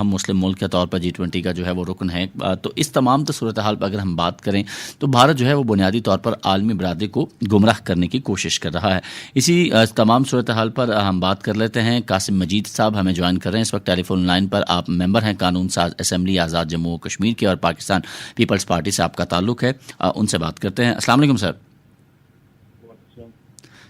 اہم مسلم ملک کے طور پر G20 کا جو ہے وہ رکن ہے. تو اس تمام صورتحال پر اگر ہم بات کریں تو بھارت جو ہے وہ بنیادی طور پر عالمی برادری کو گمراہ کرنے کی کوشش کر رہا ہے. اسی تمام صورتحال پر ہم بات کر لیتے ہیں. قاسم مجید صاحب ہمیں جوائن کر رہے ہیں اس وقت ٹیلی فون لائن پر. آپ ممبر ہیں قانون ساز اسمبلی آزاد جموں و کشمیر کے اور پاکستان پیپلز پارٹی سے آپ کا تعلق ہے. ان سے بات کرتے ہیں. السلام علیکم سر.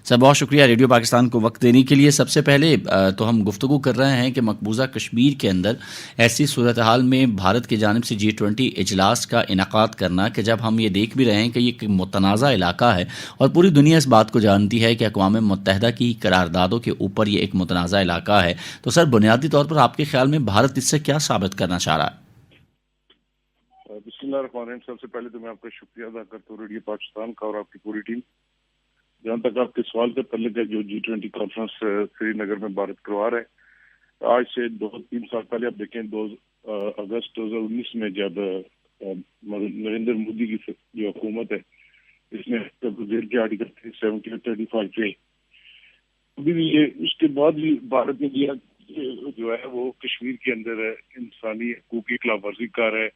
سر بہت شکریہ ریڈیو پاکستان کو وقت دینے کے لیے. سب سے پہلے تو ہم گفتگو کر رہے ہیں کہ مقبوضہ کشمیر کے اندر ایسی صورتحال میں بھارت کی جانب سے G20 اجلاس کا انعقاد کرنا کہ جب ہم یہ دیکھ بھی رہے ہیں کہ یہ ایک متنازع علاقہ ہے اور پوری دنیا اس بات کو جانتی ہے کہ اقوام متحدہ کی قراردادوں کے اوپر یہ ایک متنازع علاقہ ہے. تو سر بنیادی طور پر آپ کے خیال میں بھارت اس سے کیا ثابت کرنا چاہ رہا ہے؟ بسم اللہ الرحمن الرحیم. سب سے پہلے تو میں آپ کا شکریہ ادا کرتا ہوں ریڈیو پاکستان کا اور آپ کی پوری ٹیم. جہاں تک آپ کے سوال کا تعلق ہے جو G20 کانفرنس سری نگر میں بھارت کروا رہا ہے, آج سے 2-3 سال پہلے آپ دیکھیں 2 اگست 2019 میں جب نریندر مودی کی جو حکومت ہے اس نے ریل کے آرٹیکل 70-35 پہ ابھی بھی یہ اس کے بعد بھی بھارت نے دیا جو ہے وہ کشمیر کے اندر انسانی حقوق کی خلاف ورزی کر رہا ہے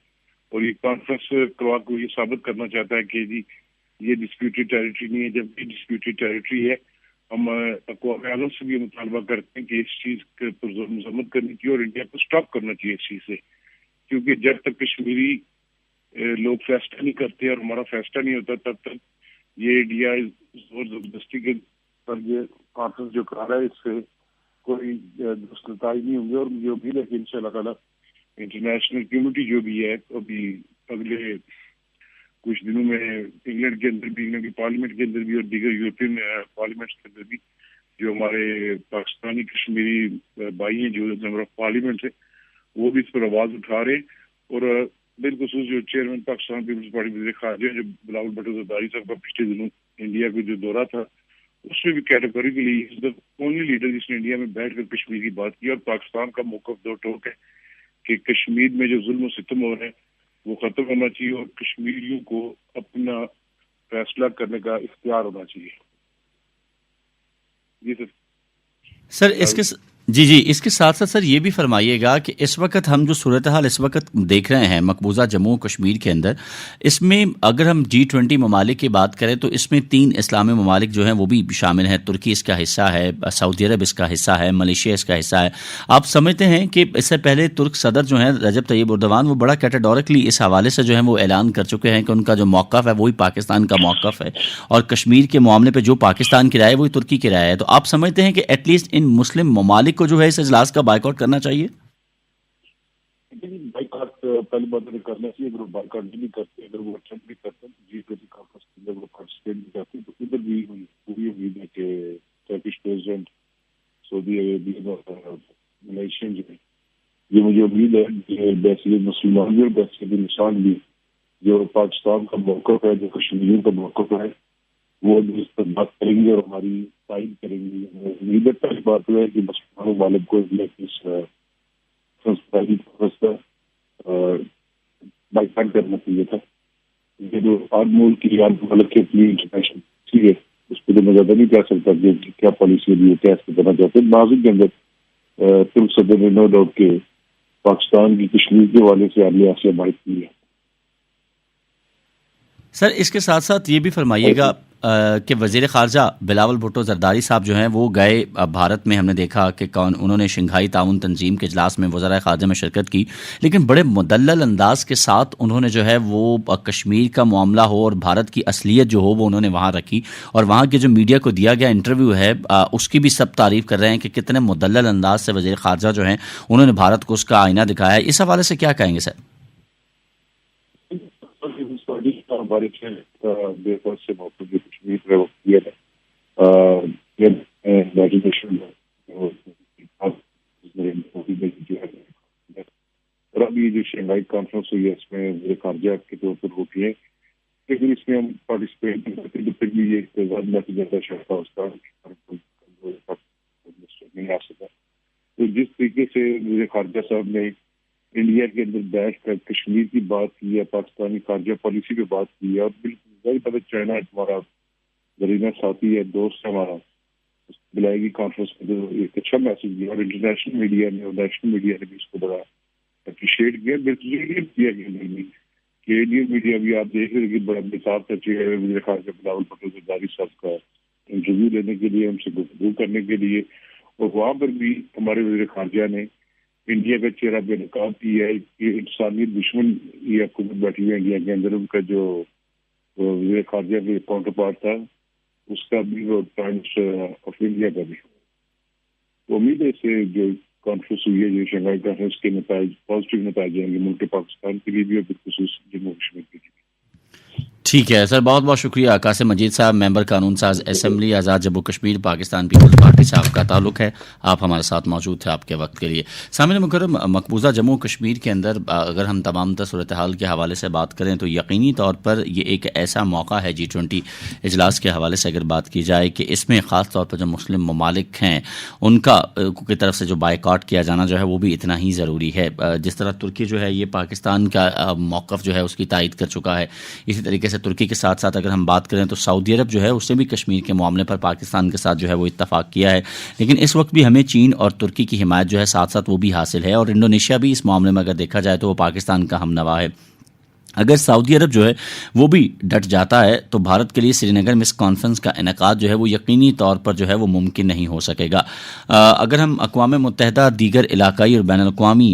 اور یہ کانفرنس کروا کو یہ ثابت کرنا چاہتا ہے کہ جی یہ ڈسپیوٹڈ ٹیریٹری نہیں ہے. جب یہ ڈسپیوٹڈ ٹیریٹری ہے ہم اقوام اعظم سے بھی مطالبہ کرتے ہیں کہ اس چیز پر مذمت کرنی چاہیے اور انڈیا کو سٹاپ کرنا چاہیے اس چیز سے, کیونکہ جب تک کشمیری لوگ فیصلہ نہیں کرتے اور ہمارا فیصلہ نہیں ہوتا تب تک یہ انڈیا زور زبردستی کے پر یہ کانفرنس جو کرا رہا ہے اس سے کوئی دستائی نہیں ہوں گے. اور مجھے امید ہے کہ ان شاء اللہ تعالیٰ انٹرنیشنل کمیونٹی جو بھی ہے ابھی اگلے کچھ دنوں میں انگلینڈ کے اندر بھی, انگلینڈ کی پارلیمنٹ کے اندر بھی اور دیگر یورپین پارلیمنٹس کے اندر بھی جو ہمارے پاکستانی کشمیری بھائی ہیں جو ممبر آف پارلیمنٹ ہے وہ بھی اس پر آواز اٹھا رہے ہیں. اور بالخصوص جو چیئرمین پاکستان پیپلز پارٹی وزیر خارجہ جو بلاول بھٹو زرداری صاحب کا پچھلے دنوں انڈیا کا جو دورہ تھا اس میں بھی categorically is the only leader جس نے انڈیا میں بیٹھ کر کشمیر کی بات کی. اور پاکستان کا موقف دو ٹوک ہے کہ کشمیر میں جو ظلم و ستم ہو رہے ہیں وہ ختم ہونا چاہیے اور کشمیریوں کو اپنا فیصلہ کرنے کا اختیار ہونا چاہیے. جی سر اس کے ساتھ ساتھ سر یہ بھی فرمائیے گا کہ اس وقت ہم جو صورتحال اس وقت دیکھ رہے ہیں مقبوضہ جموں و کشمیر کے اندر, اس میں اگر ہم G20 ممالک کی بات کریں تو اس میں 3 اسلامی ممالک جو ہیں وہ بھی شامل ہیں. ترکی اس کا حصہ ہے, سعودی عرب اس کا حصہ ہے, ملیشیا اس کا حصہ ہے. آپ سمجھتے ہیں کہ اس سے پہلے ترک صدر جو ہیں رجب طیب اردوان وہ بڑا کیٹیگورکلی اس حوالے سے جو ہے وہ اعلان کر چکے ہیں کہ ان کا جو موقف ہے وہی پاکستان کا موقف ہے اور کشمیر کے معاملے پہ جو پاکستان کی رائے ہے وہی ترکی کی رائے ہے. تو آپ سمجھتے ہیں کہ ایٹ لیسٹ ان مسلم ممالک کو جو ہے اس اجلاس کا بائیکاٹ کرنا چاہیے؟ بائیکاٹ پہلی بات کرنا چاہیے. اگر وہ بائیکاٹ نہیں کرتے, اگر وہ اٹمپٹ بھی کرتے G20 کانفرنس کے اندر وہ پارٹیسپیٹ بھی کرتے تو ادھر بھی پوری امید ہے کہ ٹرکش پریزیڈنٹ, سعودی عربین اور ملیشین جو ہے یہ مجھے امید ہے کہ بحثیت مسلمان بھی اور بحثیت انسان بھی جو پاکستان کا موقف ہے, جو کشمیریوں کا موقف ہے, وہ اس پر بات کریں گے اور ہماری تائید کریں گے. امید پہلی بات یہ ہے کہ مسلمان ممالک کو اس بائیکاٹ کرنا چاہیے تھا. یہ جو آج ملک کی ملک کے اپنی انٹرنیشنل پالیسی ہے اس پہ تو میں زیادہ نہیں کہہ سکتا کہ کیا پالیسی بھی ہے, کیا اس پہ کرنا چاہتے ہیں. بازو کے اندر ترک صدر نے نو ڈاؤٹ کے پاکستان کی کشمیر کے حوالے سے عالیہ سے بات کی ہے. سر اس کے ساتھ ساتھ یہ بھی فرمائیے گا کہ وزیر خارجہ بلاول بھٹو زرداری صاحب جو ہیں وہ گئے بھارت میں, ہم نے دیکھا کہ انہوں نے شنگھائی تعاون تنظیم کے اجلاس میں وزرائے خارجہ میں شرکت کی, لیکن بڑے مدلل انداز کے ساتھ انہوں نے جو ہے وہ کشمیر کا معاملہ ہو اور بھارت کی اصلیت جو ہو وہ انہوں نے وہاں رکھی. اور وہاں کے جو میڈیا کو دیا گیا انٹرویو ہے اس کی بھی سب تعریف کر رہے ہیں کہ کتنے مدلل انداز سے وزیر خارجہ جو ہیں انہوں نے بھارت کو اس کا آئینہ دکھایا ہے. اس حوالے سے کیا کہیں گے سر؟ ہمارے بے بہت سے موقع جو کشمیر میں وہ کیا اور ابھی جو شنگھائی کانفرنس ہوئی ہے اس میں وزیر خارجہ کے طور پر ہوتی ہے, لیکن اس میں ہم پارٹیسپیٹ نہیں کرتے تو پھر بھی یہ اقتصاد میں زیادہ شرطہ اس کا نہیں آ سکا. تو جس طریقے سے وزیر خارجہ صاحب نے انڈیا کے اندر بیٹھ کر کشمیر کی بات کی ہے, پاکستانی خارجہ پالیسی پہ بات کی ہے, اور بالکل پتہ چائنا ہمارا زرینہ ساتھی ہے, دوست ہے ہمارا, بلائے گی کانفرنس میں جو ایک اچھا میسج دیا اور انٹرنیشنل میڈیا نے اور نیشنل میڈیا نے بھی اس کو بڑا اپریشیٹ کیا، بالکل کیا کہ انڈین میڈیا بھی آپ دیکھ رہے کہ بڑا مثال کرتی ہے وزیر خارجہ بلاول بھٹو زرداری صاحب کا انٹرویو لینے کے لیے، ہم سے گفتگو کرنے کے لیے، اور وہاں پر بھی ہمارے وزیر خارجہ نے انڈیا کا چہرہ بے نقاب کیا ہے کہ انسانیت دشمن یہ حکومت بیٹھی ہوئی انڈیا کے اندر، ان کا جو وزیر خارجہ کے کاؤنٹر پارٹ تھا اس کا بھی، وہ ٹائمس آف انڈیا کا بھی۔ امید ہے اس سے جو کانفرنس ہوئی ہے، جو شنگھائی کانفرنس کے نتائج پازیٹیو نتائج آئیں گے ملک پاکستان کے لیے بھی اور بالخصوص جموں کشمیر کے لیے۔ ٹھیک ہے سر، بہت بہت شکریہ۔ قاسم مجید صاحب، ممبر قانون ساز اسمبلی آزاد جموں کشمیر پاکستان پیپلز پارٹی سے آپ کا تعلق ہے، آپ ہمارے ساتھ موجود تھے آپ کے وقت کے لیے۔ سامعین مکرم، مقبوضہ جموں کشمیر کے اندر اگر ہم تمام تر صورتحال کے حوالے سے بات کریں تو یقینی طور پر یہ ایک ایسا موقع ہے G20 اجلاس کے حوالے سے اگر بات کی جائے کہ اس میں خاص طور پر جو مسلم ممالک ہیں ان کا کی طرف سے جو بائیکاٹ کیا جانا جو ہے وہ بھی اتنا ہی ضروری ہے۔ جس طرح ترکی جو ہے یہ پاکستان کا موقف جو ہے اس کی تائید کر چکا ہے، اسی طریقے سے ترکی کے ساتھ ساتھ اگر ہم بات کریں تو سعودی عرب جو ہے اس نے بھی کشمیر کے معاملے پر پاکستان کے ساتھ جو ہے وہ اتفاق کیا ہے، لیکن اس وقت بھی ہمیں چین اور ترکی کی حمایت جو ہے ساتھ ساتھ وہ بھی حاصل ہے، اور انڈونیشیا بھی اس معاملے میں اگر دیکھا جائے تو وہ پاکستان کا ہم نوا ہے۔ اگر سعودی عرب جو ہے وہ بھی ڈٹ جاتا ہے تو بھارت کے لیے سری نگر میں اس کانفرنس کا انعقاد جو ہے وہ یقینی طور پر جو ہے وہ ممکن نہیں ہو سکے گا۔ اگر ہم اقوام متحدہ دیگر علاقائی اور بین الاقوامی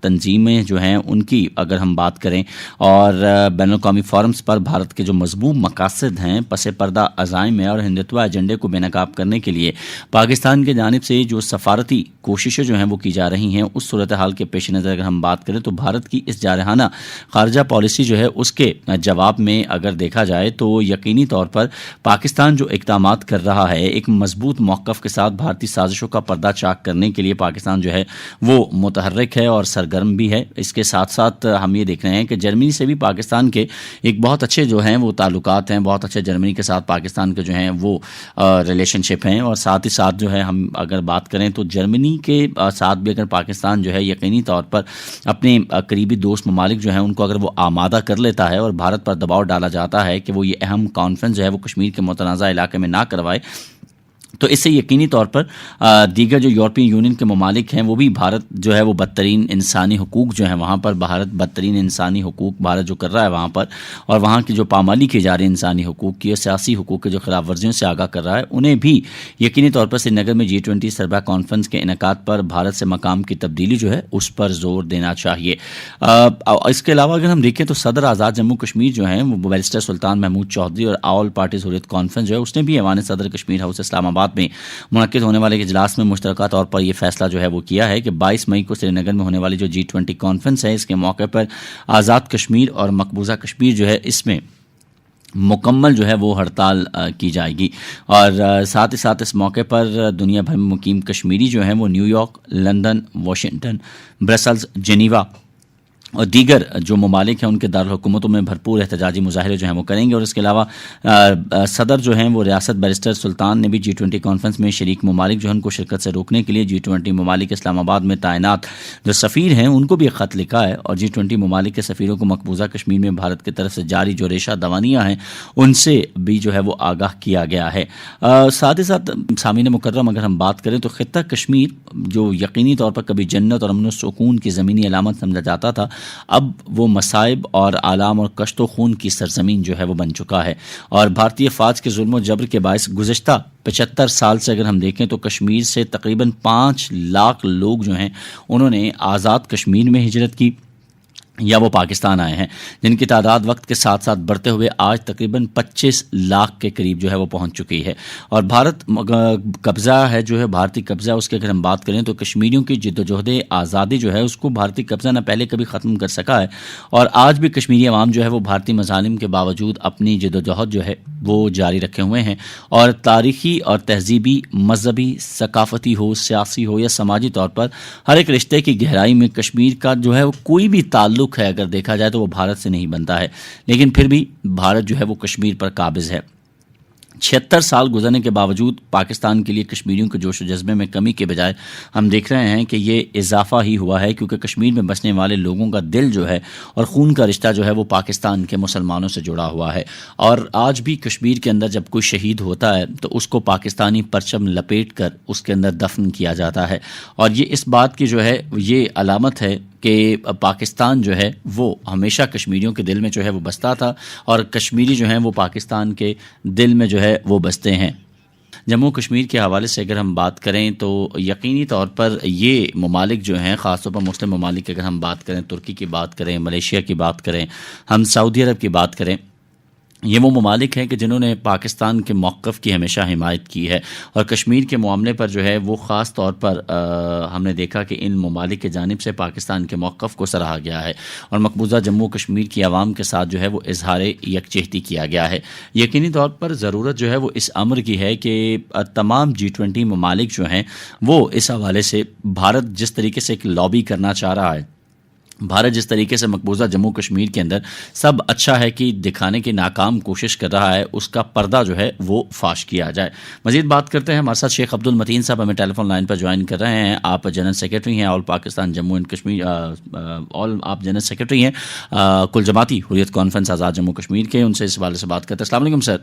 تنظیمیں جو ہیں ان کی اگر ہم بات کریں اور بین الاقوامی فورمز پر بھارت کے جو مضبوط مقاصد ہیں پس پردہ عزائم اور ہندوتوا ایجنڈے کو بے نقاب کرنے کے لیے پاکستان کی جانب سے جو سفارتی کوششیں جو ہیں وہ کی جا رہی ہیں، اس صورتحال کے پیش نظر اگر ہم بات کریں تو بھارت کی اس جارحانہ خارجہ پالیسی جو ہے اس کے جواب میں اگر دیکھا جائے تو یقینی طور پر پاکستان جو اقدامات کر رہا ہے ایک مضبوط موقف کے ساتھ بھارتی سازشوں کا پردہ چاک کرنے کے لیے پاکستان جو ہے وہ متحرک ہے اور سرگرم بھی ہے۔ اس کے ساتھ ساتھ ہم یہ دیکھ رہے ہیں کہ جرمنی سے بھی پاکستان کے ایک بہت اچھے جو ہیں وہ تعلقات ہیں، بہت اچھے جرمنی کے ساتھ پاکستان کے جو ہیں وہ ریلیشن شپ ہیں، اور ساتھ ہی ساتھ جو ہے ہم اگر بات کریں تو جرمنی کے ساتھ بھی اگر پاکستان جو ہے یقینی طور پر اپنے قریبی دوست ممالک جو ہیں ان کو اگر وہ آمادہ کر لیتا ہے اور بھارت پر دباؤ ڈالا جاتا ہے کہ وہ یہ اہم کانفرنس جو ہے وہ کشمیر کے متنازع علاقے میں نہ کروائے، تو اس سے یقینی طور پر دیگر جو یورپین یونین کے ممالک ہیں وہ بھی بھارت جو ہے وہ بدترین انسانی حقوق جو ہیں وہاں پر بھارت بدترین انسانی حقوق بھارت جو کر رہا ہے وہاں پر، اور وہاں کی جو پامالی کی جا رہی انسانی حقوق کی اور سیاسی حقوق کے جو خلاف ورزیوں سے آگاہ کر رہا ہے، انہیں بھی یقینی طور پر سری نگر میں G20 سربراہ کانفرنس کے انعقاد پر بھارت سے مقام کی تبدیلی جو ہے اس پر زور دینا چاہیے۔ اس کے علاوہ اگر ہم دیکھیں تو صدر آزاد جموں کشمیر جو ہیں وہ بیرسٹر سلطان محمود چودھری اور آل پارٹیز حریت کانفرنس جو ہے اس نے بھی ایوان صدر کشمیر ہاؤس اسلام آباد میں منعقد ہونے والے اجلاس میں مشترکہ طور پر یہ فیصلہ جو ہے وہ کیا ہے کہ 22 مئی کو سری نگر میں ہونے والی جو G20 کانفرنس ہے اس کے موقع پر آزاد کشمیر اور مقبوضہ کشمیر جو ہے اس میں مکمل جو ہے وہ ہڑتال کی جائے گی، اور ساتھ ہی ساتھ اس موقع پر دنیا بھر میں مقیم کشمیری جو ہیں وہ new York, London, Washington, Brussels, Geneva اور دیگر جو ممالک ہیں ان کے دارالحکومتوں میں بھرپور احتجاجی مظاہرے جو ہیں وہ کریں گے۔ اور اس کے علاوہ صدر جو ہیں وہ ریاست بیرسٹر سلطان نے بھی G20 کانفرنس میں شریک ممالک جو ہیں ان کو شرکت سے روکنے کے لیے G20 ممالک اسلام آباد میں تعینات جو سفیر ہیں ان کو بھی ایک خط لکھا ہے، اور G20 ممالک کے سفیروں کو مقبوضہ کشمیر میں بھارت کی طرف سے جاری جو ریشہ دوانیاں ہیں ان سے بھی جو ہے وہ آگاہ کیا گیا ہے۔ ساتھ ہی ساتھ سامعین مکرم اگر ہم بات کریں تو خطہ کشمیر جو یقینی طور پر کبھی جنت اور امن و سکون کی زمینی علامت سمجھا جاتا تھا، اب وہ مصائب اور آلام اور کشت و خون کی سرزمین جو ہے وہ بن چکا ہے، اور بھارتی افواج کے ظلم و جبر کے باعث گزشتہ 75 سال سے اگر ہم دیکھیں تو کشمیر سے تقریباً 5 لاکھ لوگ جو ہیں انہوں نے آزاد کشمیر میں ہجرت کی یا وہ پاکستان آئے ہیں، جن کی تعداد وقت کے ساتھ ساتھ بڑھتے ہوئے آج تقریباً 25 لاکھ کے قریب جو ہے وہ پہنچ چکی ہے۔ اور بھارت قبضہ ہے جو ہے بھارتی قبضہ، اس کی اگر ہم بات کریں تو کشمیریوں کی جد و جہد آزادی جو ہے اس کو بھارتی قبضہ نہ پہلے کبھی ختم کر سکا ہے، اور آج بھی کشمیری عوام جو ہے وہ بھارتی مظالم کے باوجود اپنی جد و جہد جو ہے وہ جاری رکھے ہوئے ہیں، اور تاریخی اور تہذیبی، مذہبی، ثقافتی ہو، سیاسی ہو یا سماجی طور پر ہر ایک رشتے کی گہرائی میں کشمیر کا جو ہے وہ کوئی بھی تعلق ہے اگر دیکھا جائے تو وہ بھارت سے نہیں بنتا ہے، لیکن پھر بھی بھارت جو ہے وہ کشمیر پر قابض ہے۔ 76 سال گزرنے کے باوجود پاکستان کے لیے کشمیریوں کے جوش و جذبے میں کمی کے بجائے ہم دیکھ رہے ہیں کہ یہ اضافہ ہی ہوا ہے، کیونکہ کشمیر میں بسنے والے لوگوں کا دل جو ہے اور خون کا رشتہ جو ہے وہ پاکستان کے مسلمانوں سے جڑا ہوا ہے، اور آج بھی کشمیر کے اندر جب کوئی شہید ہوتا ہے تو اس کو پاکستانی پرچم لپیٹ کر اس کے اندر دفن کیا جاتا ہے، اور یہ اس بات کی جو ہے یہ علامت ہے کہ پاکستان جو ہے وہ ہمیشہ کشمیریوں کے دل میں جو ہے وہ بستا تھا اور کشمیری جو ہیں وہ پاکستان کے دل میں جو ہے وہ بستے ہیں۔ جموں کشمیر کے حوالے سے اگر ہم بات کریں تو یقینی طور پر یہ ممالک جو ہیں، خاص طور پر مسلم ممالک، اگر ہم بات کریں ترکی کی بات کریں، ملیشیا کی بات کریں، ہم سعودی عرب کی بات کریں، یہ وہ ممالک ہیں کہ جنہوں نے پاکستان کے موقف کی ہمیشہ حمایت کی ہے، اور کشمیر کے معاملے پر جو ہے وہ خاص طور پر ہم نے دیکھا کہ ان ممالک کی جانب سے پاکستان کے موقف کو سراہا گیا ہے اور مقبوضہ جموں کشمیر کی عوام کے ساتھ جو ہے وہ اظہار یکجہتی کیا گیا ہے۔ یقینی طور پر ضرورت جو ہے وہ اس امر کی ہے کہ تمام G20 ممالک جو ہیں وہ اس حوالے سے بھارت جس طریقے سے ایک لابی کرنا چاہ رہا ہے، بھارت جس طریقے سے مقبوضہ جموں کشمیر کے اندر سب اچھا ہے کہ دکھانے کی ناکام کوشش کر رہا ہے، اس کا پردہ جو ہے وہ فاش کیا جائے۔ مزید بات کرتے ہیں، ہمارے ساتھ شیخ عبد المتین صاحب ہمیں ٹیلی فون لائن پر جوائن کر رہے ہیں۔ آپ جنرل سیکرٹری ہیں آل پاکستان جموں اینڈ کشمیر، آپ جنرل سیکرٹری ہیں کل جماعتی حریت کانفرنس آزاد جموں کشمیر کے، ان سے اس حوالے سے بات کرتے ہیں۔ السلام علیکم سر۔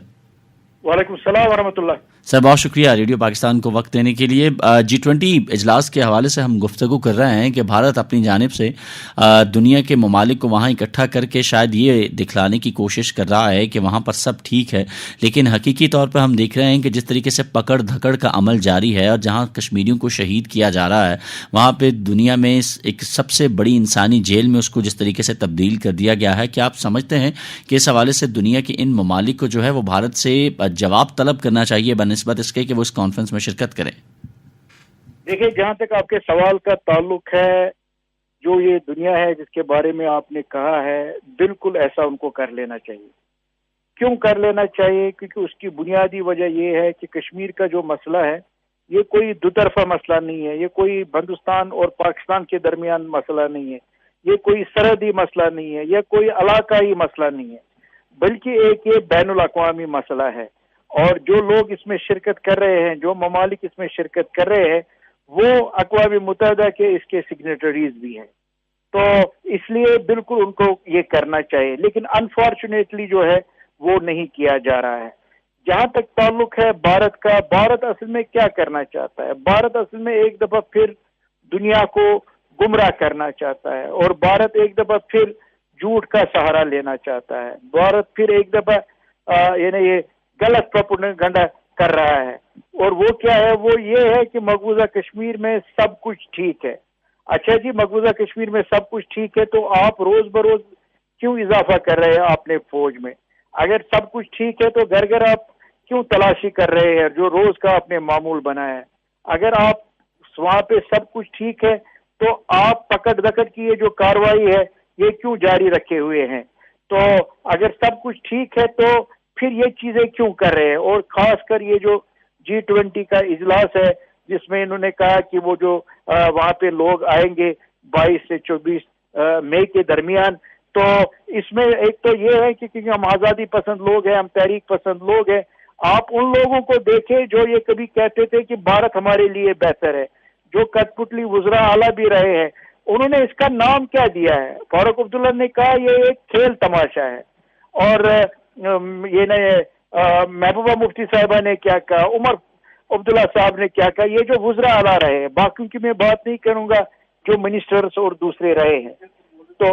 وعلیکم السلام ورحمۃ اللہ۔ سر بہت شکریہ ریڈیو پاکستان کو وقت دینے کے لیے۔ G20 اجلاس کے حوالے سے ہم گفتگو کر رہے ہیں کہ بھارت اپنی جانب سے دنیا کے ممالک کو وہاں اکٹھا کر کے شاید یہ دکھلانے کی کوشش کر رہا ہے کہ وہاں پر سب ٹھیک ہے، لیکن حقیقی طور پر ہم دیکھ رہے ہیں کہ جس طریقے سے پکڑ دھکڑ کا عمل جاری ہے اور جہاں کشمیریوں کو شہید کیا جا رہا ہے، وہاں پہ دنیا میں ایک سب سے بڑی انسانی جیل میں اس کو جس طریقے سے تبدیل کر دیا گیا ہے، کیا آپ سمجھتے ہیں کہ اس حوالے سے دنیا کے ان ممالک کو جو ہے وہ بھارت سے جواب طلب کرنا چاہیے بنسبت اس کے کہ وہ اس کانفرنس میں شرکت کریں؟ دیکھیں، جہاں تک آپ کے سوال کا تعلق ہے، جو یہ دنیا ہے جس کے بارے میں آپ نے کہا ہے، بالکل ایسا ان کو کر لینا چاہیے۔ کیوں کر لینا چاہیے؟ کیونکہ اس کی بنیادی وجہ یہ ہے کہ کشمیر کا جو مسئلہ ہے یہ کوئی دو طرفہ مسئلہ نہیں ہے، یہ کوئی ہندوستان اور پاکستان کے درمیان مسئلہ نہیں ہے، یہ کوئی سرحدی مسئلہ نہیں ہے، یہ کوئی علاقائی مسئلہ نہیں ہے، بلکہ ایک یہ بین الاقوامی مسئلہ ہے۔ اور جو لوگ اس میں شرکت کر رہے ہیں، جو ممالک اس میں شرکت کر رہے ہیں، وہ اقوام متحدہ کے اس کے سگنیٹریز بھی ہیں، تو اس لیے بالکل ان کو یہ کرنا چاہیے، لیکن انفارچونیٹلی جو ہے وہ نہیں کیا جا رہا ہے۔ جہاں تک تعلق ہے بھارت کا، بھارت اصل میں کیا کرنا چاہتا ہے؟ بھارت اصل میں ایک دفعہ پھر دنیا کو گمراہ کرنا چاہتا ہے، اور بھارت ایک دفعہ پھر جھوٹ کا سہارا لینا چاہتا ہے، بھارت پھر ایک دفعہ یعنی یہ غلط پروپیگنڈا کر رہا ہے۔ اور وہ کیا ہے؟ وہ یہ ہے کہ مقبوضہ کشمیر میں سب کچھ ٹھیک ہے۔ اچھا جی، مقبوضہ کشمیر میں سب کچھ ٹھیک ہے تو آپ روز بروز کیوں اضافہ کر رہے ہیں اپنے فوج میں؟ اگر سب کچھ ٹھیک ہے تو گھر گھر آپ کیوں تلاشی کر رہے ہیں جو روز کا آپ نے معمول بنایا ہے؟ اگر آپ وہاں پہ سب کچھ ٹھیک ہے تو آپ پکڑ دکڑ کی یہ جو کاروائی ہے یہ کیوں جاری رکھے ہوئے ہیں؟ تو اگر سب کچھ ٹھیک ہے تو پھر یہ چیزیں کیوں کر رہے ہیں؟ اور خاص کر یہ جو G20 کا اجلاس ہے جس میں انہوں نے کہا کہ وہ جو وہاں پہ لوگ آئیں گے 22 سے 24 مئی کے درمیان، تو اس میں ایک تو یہ ہے کہ کیونکہ ہم آزادی پسند لوگ ہیں، ہم تحریک پسند لوگ ہیں، آپ ان لوگوں کو دیکھیں جو یہ کبھی کہتے تھے کہ بھارت ہمارے لیے بہتر ہے، جو کٹھ پتلی وزراء اعلیٰ بھی رہے ہیں، انہوں نے اس کا نام کیا دیا ہے؟ فاروق عبداللہ نے کہا یہ ایک کھیل تماشا ہے، اور یہ محبوبہ مفتی صاحبہ نے کیا کہا، عمر عبداللہ صاحب نے کیا کہا، یہ جو وزراء اعلیٰ رہے ہیں، باقیوں کی میں بات نہیں کروں گا جو منسٹرز اور دوسرے رہے ہیں، تو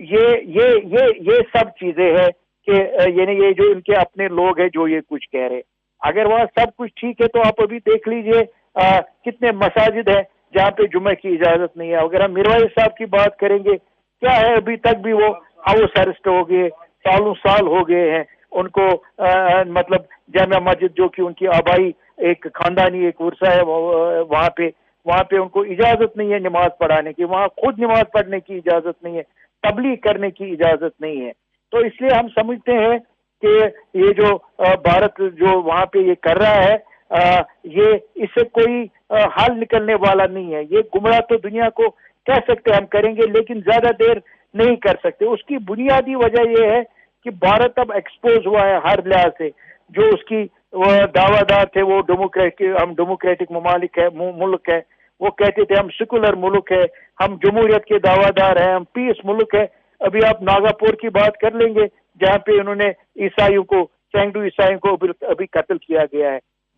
یہ سب چیزیں ہیں کہ یعنی یہ جو ان کے اپنے لوگ ہیں جو یہ کچھ کہہ رہے۔ اگر وہاں سب کچھ ٹھیک ہے تو آپ ابھی دیکھ لیجئے کتنے مساجد ہیں جہاں پہ جمعہ کی اجازت نہیں ہے۔ اگر ہم میروائز صاحب کی بات کریں گے، کیا ہے ابھی تک بھی وہ ہاؤس ارسٹ ہو گئے، سالوں سال ہو گئے ہیں ان کو، مطلب جامع مسجد جو کہ ان کی آبائی ایک خاندانی ایک ورثہ ہے، وہاں پہ ان کو اجازت نہیں ہے نماز پڑھانے کی، وہاں خود نماز پڑھنے کی اجازت نہیں ہے، تبلیغ کرنے کی اجازت نہیں ہے۔ تو اس لیے ہم سمجھتے ہیں کہ یہ جو بھارت جو وہاں پہ یہ کر رہا ہے، یہ اس سے کوئی حل نکلنے والا نہیں ہے۔ یہ گمراہ تو دنیا کو کہہ سکتے ہم کریں گے، لیکن زیادہ دیر نہیں کر سکتے۔ اس کی بنیادی وجہ یہ ہے کہ بھارت اب ایکسپوز ہوا ہے ہر لحاظ سے، جو اس کی دعویٰ دار تھے وہ ہم ڈیموکریٹک ملک ہے، وہ کہتے تھے ہم سیکولر ملک ہے، ہم جمہوریت کے دعویٰ دار ہیں، ہم پیس ملک ہے۔ ابھی آپ ناگاپور کی بات کر لیں گے جہاں پہ انہوں نے عیسائیوں کو، سینکڑوں عیسائیوں کو ابھی قتل کیا گیا ہے۔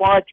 5